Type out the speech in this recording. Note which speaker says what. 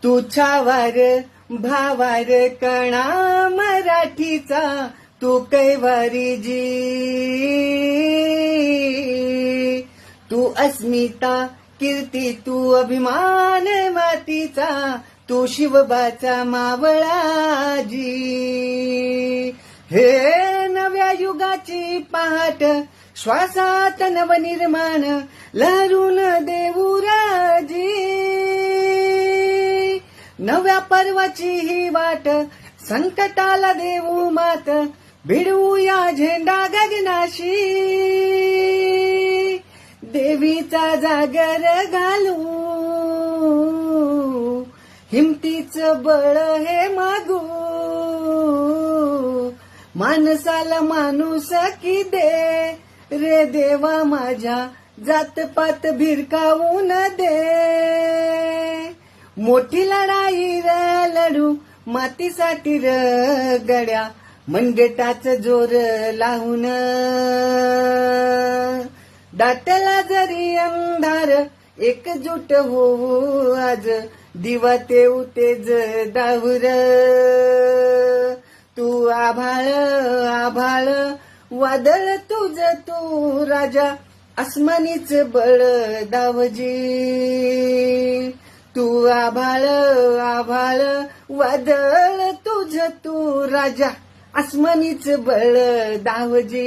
Speaker 1: तू छावार भावार कणा मराठीचा, तू कैवारी जी, तू अस्मिता कीर्ती, तू अभिमान मातीचा, तू शिवबाचा मावळाजी. हे नव्या युगाची पहाट, श्वासात नवनिर्माण, लहरून देऊ राजी. नव्या पर्वाची ही वाट, संकटाला देऊ मात, भिडवूया झेंडा गगनाशी. देवीचा जागर घालू, हिमतीचं बळ हे मागू. माणसाला माणूस की दे रे देवा माझ्या, जातपात भिरकावून दे. मोठी लढाई र लढू मातीसाठी र गड्या, मनगटाच जोर लावून. दाटला जरी अंधार, एकजूट होऊ आज, दिवा तेऊ तेज दाहुर. तू आभाळ आभाळ वादळ तुझ तू राजा, आसमानीच बळ दावजी. तू आभाळ आभाळ वादळ तुझ तू राजा, आसमानीच बळ दावजी.